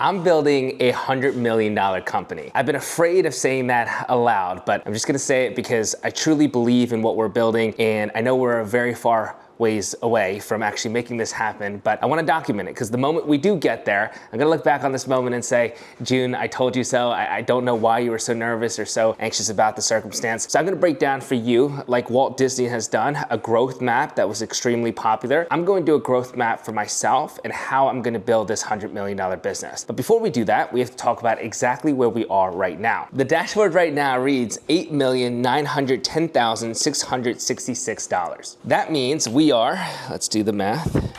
I'm building $100 million company. I've been afraid of saying that aloud, but I'm just gonna say it because I truly believe in what we're building, and I know we're very far ways away from actually making this happen, but I wanna document it because the moment we do get there, I'm gonna look back on this moment and say, June, I told you so. I don't know why you were so nervous or so anxious about the circumstance. So I'm gonna break down for you, like Walt Disney has done, a growth map that was extremely popular. I'm going to do a growth map for myself and how I'm gonna build this $100 million business. But before we do that, we have to talk about exactly where we are right now. The dashboard right now reads $8,910,666. That means we are, let's do the math,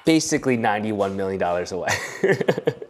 basically $91 million away.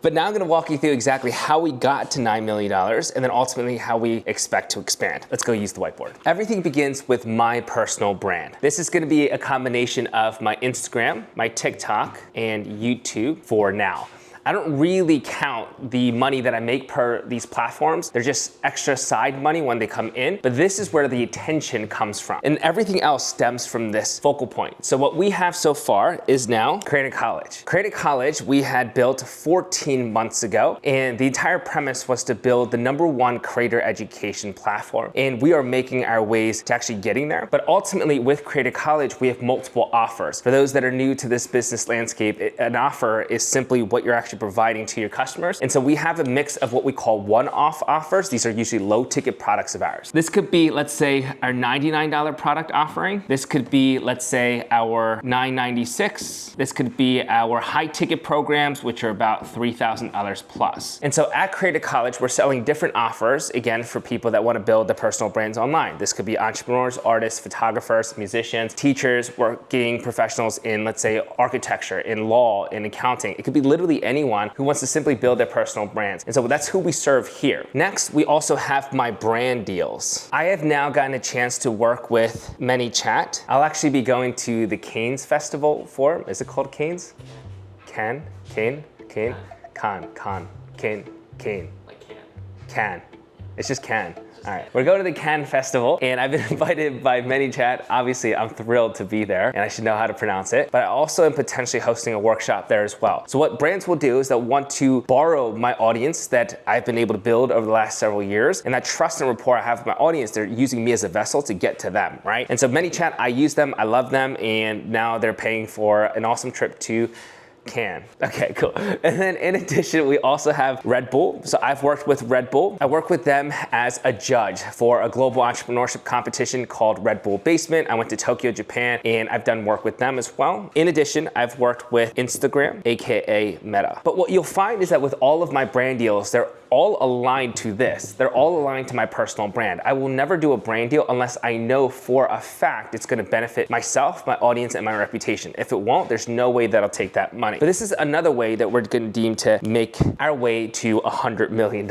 But now I'm gonna walk you through exactly how we got to $9 million and then ultimately how we expect to expand. Let's go use the whiteboard. Everything begins with my personal brand. This is gonna be a combination of my Instagram, my TikTok, and YouTube for now. I don't really count the money that I make per these platforms. They're just extra side money when they come in, but this is where the attention comes from. And everything else stems from this focal point. So what we have so far is now Creator College. Creator College we had built 14 months ago, and the entire premise was to build the #1 creator education platform. And we are making our ways to actually getting there. But ultimately with Creator College, we have multiple offers. For those that are new to this business landscape, an offer is simply what you're actually providing to your customers. And so we have a mix of what we call one-off offers. These are usually low ticket products of ours. This could be, let's say, our $99 product offering. This could be, let's say, our $996. This could be our high ticket programs, which are about $3,000 plus. And so at Creator College, we're selling different offers, again, for people that want to build their personal brands online. This could be entrepreneurs, artists, photographers, musicians, teachers, working professionals in, let's say, architecture, in law, in accounting. It could be literally anyone who wants to simply build their personal brands. And so that's who we serve here. Next, we also have my brand deals. I have now gotten a chance to work with ManyChat. I'll actually be going to the Canes Festival for, is it called Canes? Can? Cane? Cane? Con. Cane. Cane. Like Can. It's just Can. All right, we're going to the Cannes Festival, and I've been invited by ManyChat. Obviously, I'm thrilled to be there, and I should know how to pronounce it, but I also am potentially hosting a workshop there as well. So what brands will do is they'll want to borrow my audience that I've been able to build over the last several years, and that trust and rapport I have with my audience, they're using me as a vessel to get to them, right? And so ManyChat, I use them, I love them, and now they're paying for an awesome trip to Can. Okay, cool. And then in addition, we also have Red Bull. So I've worked with Red Bull. I work with them as a judge for a global entrepreneurship competition called Red Bull Basement. I went to Tokyo, Japan, and I've done work with them as well. In addition, I've worked with Instagram, AKA Meta. But what you'll find is that with all of my brand deals, they're all aligned to this. They're all aligned to my personal brand. I will never do a brand deal unless I know for a fact it's gonna benefit myself, my audience, and my reputation. If it won't, there's no way that I'll take that money. But this is another way that we're gonna deem to make our way to $100 million.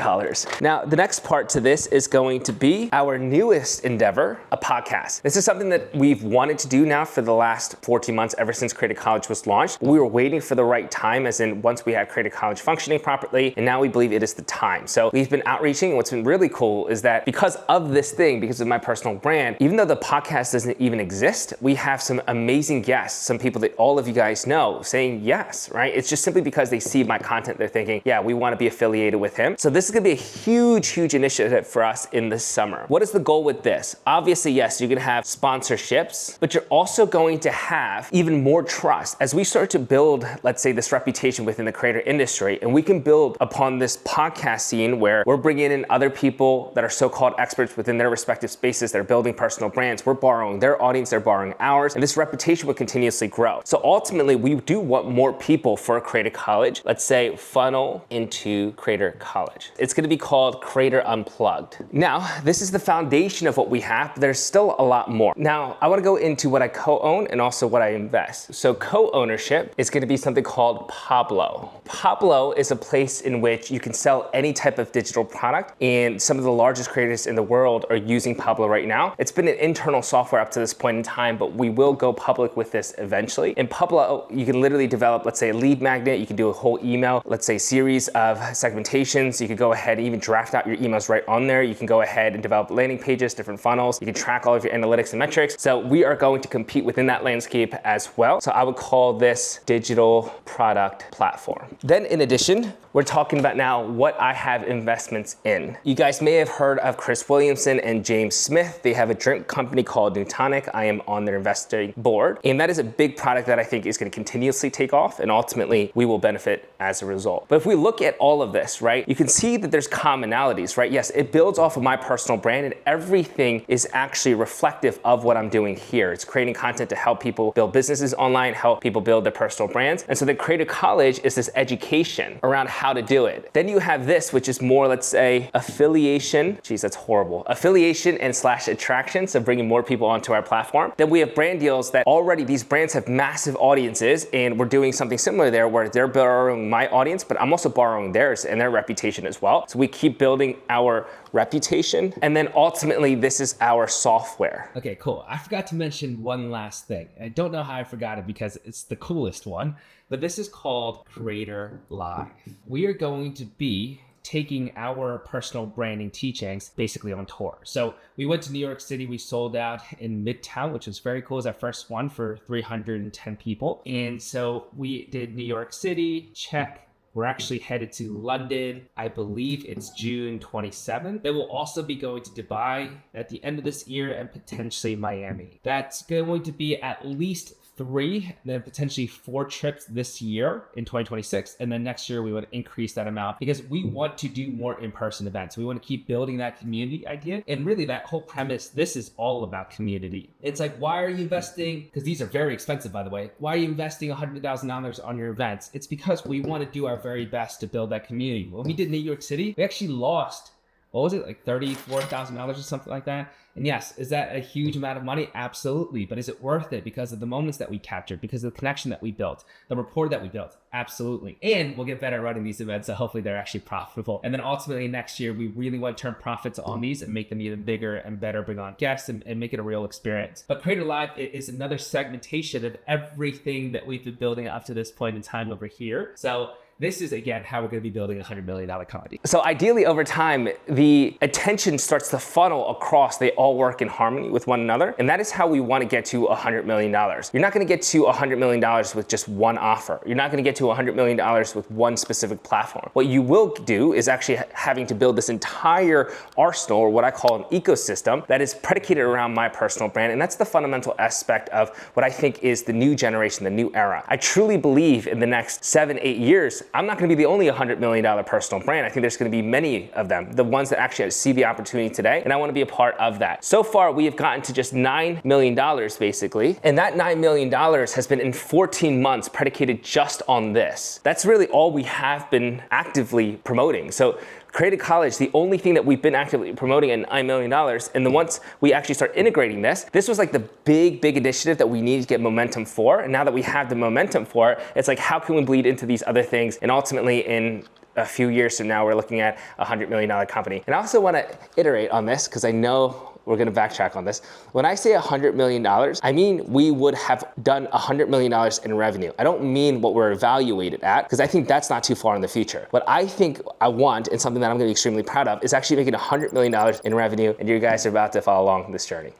Now, the next part to this is going to be our newest endeavor, a podcast. This is something that we've wanted to do now for the last 14 months, ever since Creator College was launched. We were waiting for the right time, as in once we had Creator College functioning properly, and now we believe it is the time. So we've been outreaching, and what's been really cool is that because of this thing, because of my personal brand, even though the podcast doesn't even exist, we have some amazing guests, some people that all of you guys know saying yes, right? It's just simply because they see my content, they're thinking, yeah, we want to be affiliated with him. So this is gonna be a huge initiative for us in the summer. What is the goal with this? Obviously, yes, you're gonna have sponsorships, but you're also going to have even more trust. As we start to build, let's say, this reputation within the creator industry, and we can build upon this podcast scene where we're bringing in other people that are so-called experts within their respective spaces that are building personal brands. We're borrowing their audience, they're borrowing ours, and this reputation will continuously grow. So ultimately, we do want more people for Creator College. Let's say funnel into Creator College. It's gonna be called Creator Unplugged. Now, this is the foundation of what we have, but there's still a lot more. Now, I wanna go into what I co-own and also what I invest. So co-ownership is gonna be something called Pablo. Pablo is a place in which you can sell any any type of digital product, and some of the largest creators in the world are using Pablo right now. It's been an internal software up to this point in time, but we will go public with this eventually. In Pablo, you can literally develop, let's say, a lead magnet. You can do a whole email, let's say, series of segmentations. You could go ahead and even draft out your emails right on there. You can go ahead and develop landing pages, different funnels. You can track all of your analytics and metrics. So we are going to compete within that landscape as well. So I would call this digital product platform. Then in addition, we're talking about now what I have investments in. You guys may have heard of Chris Williamson and James Smith. They have a drink company called Newtonic. I am on their investing board. And that is a big product that I think is going to continuously take off, and ultimately we will benefit as a result. But if we look at all of this, right, you can see that there's commonalities, right? Yes, it builds off of my personal brand, and everything is actually reflective of what I'm doing here. It's creating content to help people build businesses online, help people build their personal brands. And so the Creator College is this education around how to do it. Then you have this, which is more, let's say, affiliation. Geez, that's horrible. Affiliation and / attraction, so bringing more people onto our platform. Then we have brand deals that already these brands have massive audiences, and we're doing something similar there where they're borrowing my audience, but I'm also borrowing theirs and their reputation as well. So we keep building our reputation. And then ultimately, this is our software. Okay, cool. I forgot to mention one last thing. I don't know how I forgot it because it's the coolest one, but this is called Creator Live. We are going to be taking our personal branding teachings basically on tour. So we went to New York City, we sold out in Midtown, which was very cool. It was our first one for 310 people. And so we did New York City, check. We're actually headed to London. I believe it's June 27th. Then we'll also be going to Dubai at the end of this year and potentially Miami. That's going to be at least 3, then potentially 4 trips this year in 2026. And then next year we would increase that amount because we want to do more in-person events. We want to keep building that community idea. And really that whole premise, this is all about community. It's like, why are you investing? Because these are very expensive, by the way. Why are you investing $100,000 on your events? It's because we want to do our very best to build that community. When we did New York City, we actually lost, what was it, like $34,000 or something like that? And yes, is that a huge amount of money? Absolutely. But is it worth it because of the moments that we captured, because of the connection that we built, the rapport that we built? Absolutely. And we'll get better at running these events, so hopefully they're actually profitable. And then ultimately next year, we really want to turn profits on these and make them even bigger and better, bring on guests and make it a real experience. But Creator Live is another segmentation of everything that we've been building up to this point in time over here. So this is, again, how we're going to be building a $100 million company. So ideally, over time, the attention starts to funnel across. They all work in harmony with one another. And that is how we want to get to $100 million. You're not going to get to $100 million with just one offer. You're not going to get to $100 million with one specific platform. What you will do is actually having to build this entire arsenal, or what I call an ecosystem, that is predicated around my personal brand. And that's the fundamental aspect of what I think is the new generation, the new era. I truly believe in the next 7-8 years, I'm not going to be the only $100 million personal brand. I think there's going to be many of them, the ones that actually see the opportunity today, and I want to be a part of that. So far, we have gotten to just $9 million, basically, and that $9 million has been in 14 months predicated just on this. That's really all we have been actively promoting. So Creator College, the only thing that we've been actively promoting at $9 million, and then once we actually start integrating this was like the big initiative that we need to get momentum for. And now that we have the momentum for it, it's like, how can we bleed into these other things? And ultimately, in a few years from now, we're looking at a $100 million company. And I also want to iterate on this because I know we're going to backtrack on this. When I say $100 million, I mean we would have done $100 million in revenue. I don't mean what we're evaluated at, because I think that's not too far in the future. What I think I want, and something that I'm going to be extremely proud of, is actually making $100 million in revenue, and you guys are about to follow along this journey.